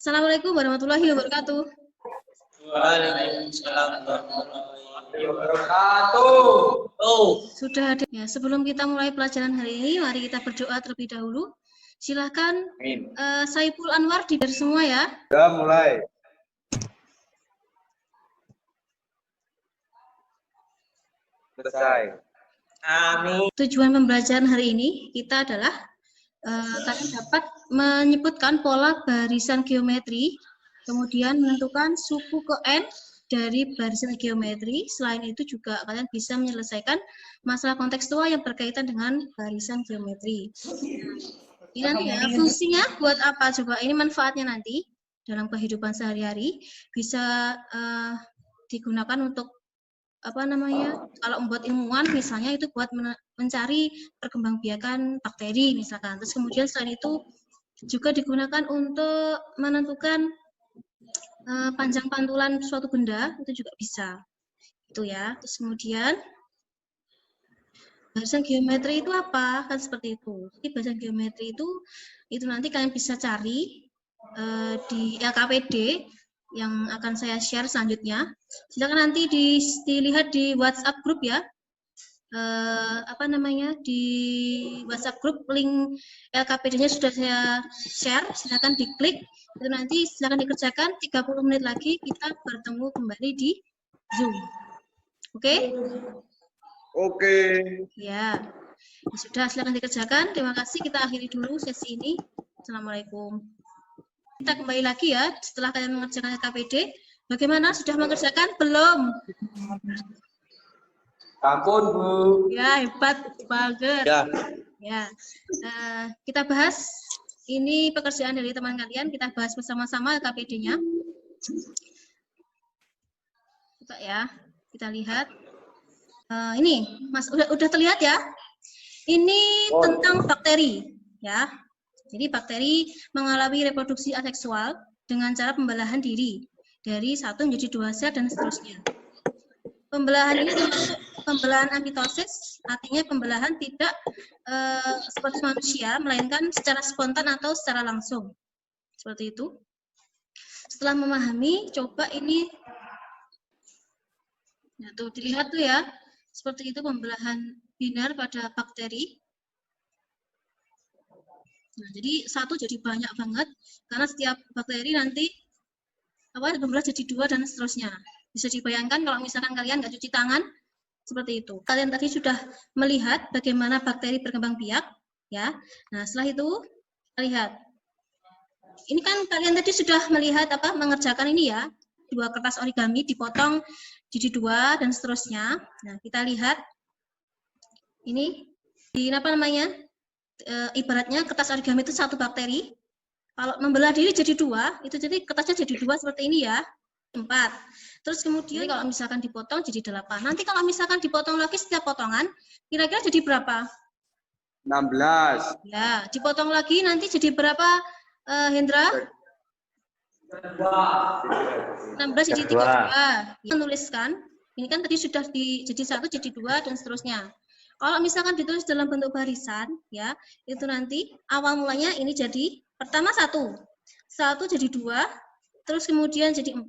Assalamualaikum warahmatullahi wabarakatuh. Waalaikumsalam warahmatullahi wabarakatuh. Sudah ada ya. Sebelum kita mulai pelajaran hari ini, mari kita berdoa terlebih dahulu. Silahkan Saiful Anwar di semua ya. Sudah mulai. Selesai. Amin. Tujuan pembelajaran hari ini kita adalah kalian dapat menyebutkan pola barisan geometri, kemudian menentukan suku ke N dari barisan geometri. Selain itu juga kalian bisa menyelesaikan masalah kontekstual yang berkaitan dengan barisan geometri. Ini nanti ya, fungsinya buat apa coba? Ini manfaatnya nanti dalam kehidupan sehari-hari bisa digunakan untuk apa namanya, kalau membuat ilmuwan misalnya itu buat mencari perkembangbiakan bakteri misalkan. Terus kemudian selain itu juga digunakan untuk menentukan panjang pantulan suatu benda, itu juga bisa. Itu ya. Terus kemudian barisan geometri itu apa? Kan seperti itu. Jadi barisan geometri itu nanti kalian bisa cari di LKPD yang akan saya share selanjutnya. Silakan nanti dilihat di WhatsApp grup ya. Apa namanya, di WhatsApp grup link LKPD-nya sudah saya share. Silakan diklik. Itu nanti silakan dikerjakan. 30 menit lagi kita bertemu kembali di Zoom. Oke? Oke. Ya. Sudah, silakan dikerjakan. Terima kasih. Kita akhiri dulu sesi ini. Assalamualaikum. Kita kembali lagi ya, setelah kalian mengerjakan LKPD. Bagaimana? Sudah mengerjakan? Belum? Ampun, Bu. Ya, hebat banget. Ya. Kita bahas, ini pekerjaan dari teman kalian, kita bahas bersama-sama LKPD-nya. Coba ya, kita lihat. Ini, Mas, udah terlihat ya? Ini tentang bakteri, ya. Jadi bakteri mengalami reproduksi aseksual dengan cara pembelahan diri dari satu menjadi 2 sel dan seterusnya. Pembelahan ini termasuk pembelahan amitosis, artinya pembelahan tidak seperti manusia, melainkan secara spontan atau secara langsung. Seperti itu. Setelah memahami, coba ini, nah tuh dilihat tuh ya, seperti itu pembelahan binar pada bakteri. Nah, jadi satu jadi banyak banget karena setiap bakteri nanti berbelah jadi 2 dan seterusnya. Bisa dibayangkan kalau misalkan kalian nggak cuci tangan seperti itu. Kalian tadi sudah melihat bagaimana bakteri berkembang biak, ya. Nah, setelah itu kita lihat. Ini kan kalian tadi sudah melihat mengerjakan ini ya. 2 kertas origami dipotong jadi 2 dan seterusnya. Nah, kita lihat ini di apa namanya? Ibaratnya kertas origami itu satu bakteri. Kalau membelah diri jadi 2, itu jadi kertasnya jadi 2 seperti ini ya. 4. Terus kemudian kalau misalkan dipotong jadi 8. Nanti kalau misalkan dipotong lagi setiap potongan, kira-kira jadi berapa? 16. Ya, dipotong lagi nanti jadi berapa, Hendra? 16 jadi 32. Ya, menuliskan. Ini kan tadi sudah jadi 1 jadi 2 dan seterusnya. Kalau misalkan ditulis dalam bentuk barisan, ya, itu nanti awal mulanya ini jadi pertama 1 jadi 2, terus kemudian jadi 4,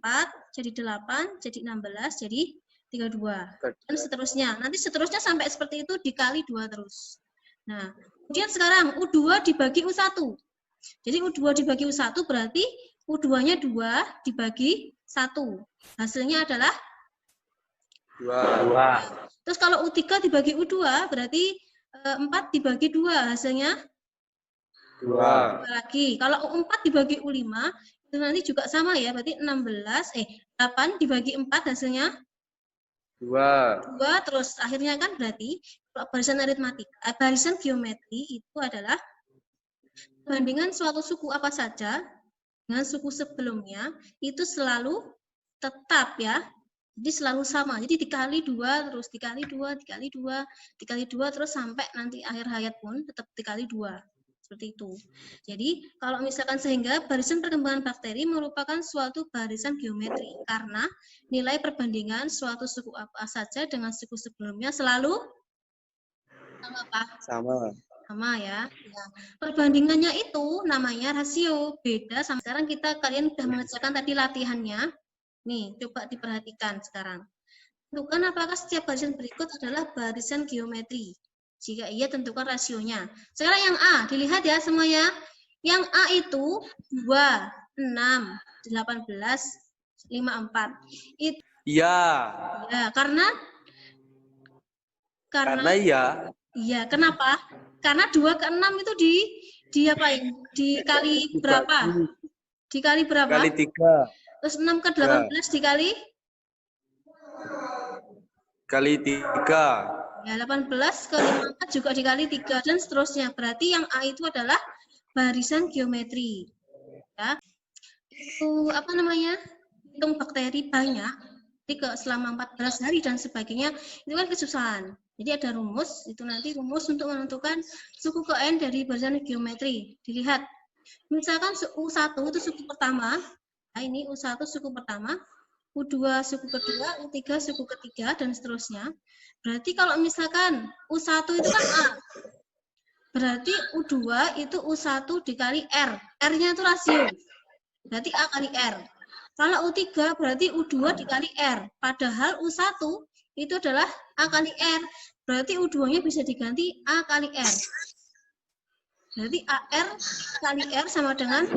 jadi 8, jadi 16, jadi 32, dan seterusnya. Nanti seterusnya sampai seperti itu dikali 2 terus. Nah, kemudian sekarang U2 dibagi U1. Jadi U2 dibagi U1 berarti U2-nya 2 dibagi 1. Hasilnya adalah 2. Terus kalau U3 dibagi U2 berarti 4 dibagi 2 hasilnya 2 lagi. Kalau U4 dibagi U5 itu nanti juga sama ya, berarti 8 dibagi 4 hasilnya 2 terus akhirnya kan berarti kalau barisan barisan geometri itu adalah perbandingan suatu suku apa saja dengan suku sebelumnya itu selalu tetap ya. Jadi selalu sama. Jadi dikali 2 terus dikali 2 dikali 2 dikali 2 terus sampai nanti akhir hayat pun tetap dikali 2. Seperti itu. Jadi kalau misalkan sehingga barisan perkembangan bakteri merupakan suatu barisan geometri karena nilai perbandingan suatu suku apa saja dengan suku sebelumnya selalu sama apa? Sama. Sama ya. Nah, perbandingannya itu namanya rasio. Beda sama sekarang kalian sudah mengerjakan tadi latihannya. Nih, coba diperhatikan sekarang. Tentukan apakah setiap barisan berikut adalah barisan geometri. Jika iya, tentukan rasionya. Sekarang yang A, dilihat ya semuanya. Yang A itu 2, 6, 18, 54. Itu Iya. ya, karena iya. iya, kenapa? Karena 2 ke 6 itu diapain? Dikali berapa? Dikali berapa? Kali 3. Terus 6 ke 18 dikali? Kali 3. Ya, 18 ke 54 juga dikali 3 dan seterusnya. Berarti yang A itu adalah barisan geometri. Ya. Itu apa namanya? Hitung bakteri banyak, jadi selama 14 hari dan sebagainya, itu kan kesusahan. Jadi ada rumus, itu nanti rumus untuk menentukan suku ke N dari barisan geometri. Dilihat, misalkan U1 itu suku pertama, nah ini U1 suku pertama, U2 suku kedua, U3 suku ketiga, dan seterusnya. Berarti kalau misalkan U1 itu kan A, berarti U2 itu U1 dikali R. R-nya itu rasio. Berarti A kali R. Kalau U3 berarti U2 dikali R. Padahal U1 itu adalah A kali R. Berarti U2-nya bisa diganti A kali R. Berarti AR kali R sama dengan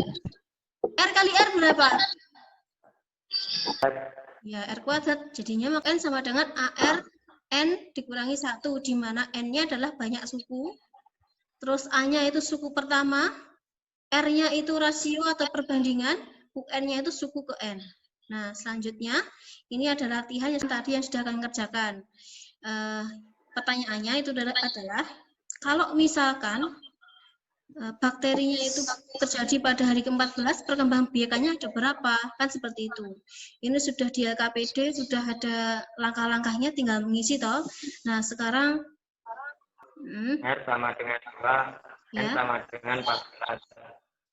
R kali R berapa? Ya, R kuadrat. Jadinya maka N sama dengan AR N dikurangi 1, di mana N-nya adalah banyak suku. Terus A-nya itu suku pertama. R-nya itu rasio atau perbandingan. UN-nya itu suku ke N. Nah, selanjutnya ini adalah latihan yang tadi yang sudah kalian kerjakan. Pertanyaannya itu adalah kalau misalkan bakterinya itu terjadi pada hari ke-14, perkembangbiakannya ada berapa? Kan seperti itu. Ini sudah di LKPD, sudah ada langkah-langkahnya, tinggal mengisi toh. Nah, sekarang R sama dengan 2, N ya. sama dengan 14.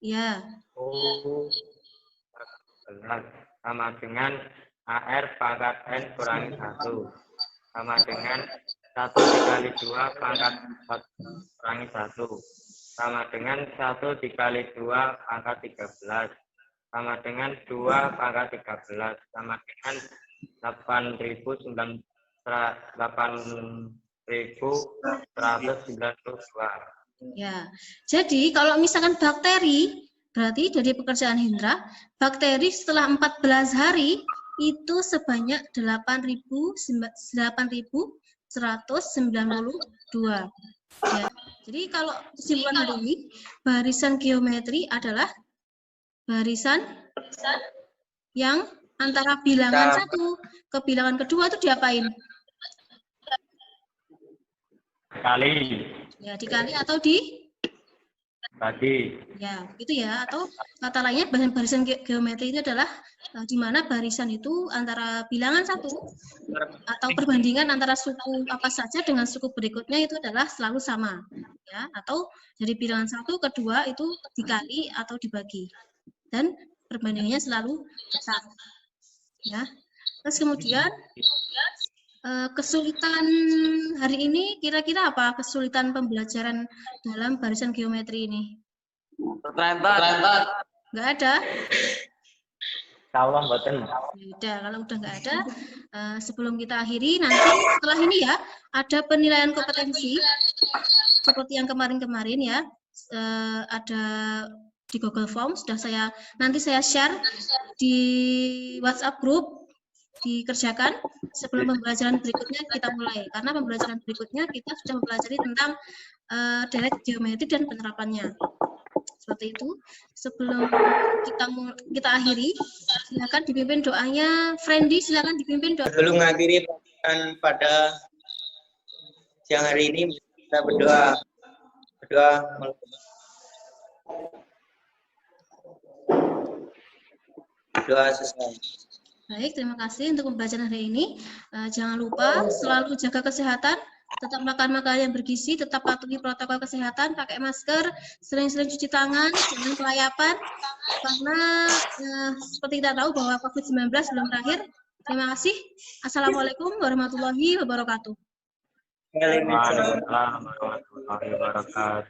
Ya. U 14 sama dengan AR pangkat N kurangi 1 sama dengan 1 dikali 2 pangkat 4 kurangi 1 sama dengan 1 dikali 2 pangkat 13 sama dengan 2 pangkat 13 sama dengan 8.192. Ya, jadi kalau misalkan bakteri, berarti dari pekerjaan Hendra, bakteri setelah 14 hari itu sebanyak 8.192. Ya, jadi kalau kesimpulan hari ini, barisan geometri adalah barisan yang antara bilangan 1 ke bilangan kedua itu diapain? Kali. Ya, dikali atau Bagi. ya, gitu ya. Atau kata lainnya barisan geometri itu adalah di mana barisan itu antara bilangan 1 atau perbandingan antara suku apa saja dengan suku berikutnya itu adalah selalu sama. Ya, atau dari bilangan 1 ke 2 itu dikali atau dibagi. Dan perbandingannya selalu sama. Ya. Terus kemudian kesulitan hari ini kira-kira apa kesulitan pembelajaran dalam barisan geometri ini? Nggak ada? Tawang boten. Udah, kalau udah nggak ada, sebelum kita akhiri nanti setelah ini ya ada penilaian kompetensi seperti yang kemarin-kemarin ya, ada di Google Form sudah nanti saya share di WhatsApp group. Dikerjakan sebelum pembelajaran berikutnya kita mulai, karena pembelajaran berikutnya kita sudah mempelajari tentang direct geometri dan penerapannya. Seperti itu. Sebelum kita akhiri, silakan dipimpin doanya. Friendly, silakan dipimpin doa. Sebelum mengakhiri pembelajaran pada siang hari ini, kita berdoa selesai. Baik, terima kasih untuk pembelajaran hari ini. Jangan lupa selalu jaga kesehatan, tetap makan makanan yang bergizi, tetap patuhi protokol kesehatan, pakai masker, sering-sering cuci tangan, jangan kelayapan, karena seperti kita tahu bahwa COVID-19 belum berakhir. Terima kasih. Assalamualaikum warahmatullahi wabarakatuh. Waalaikumsalam warahmatullahi wabarakatuh.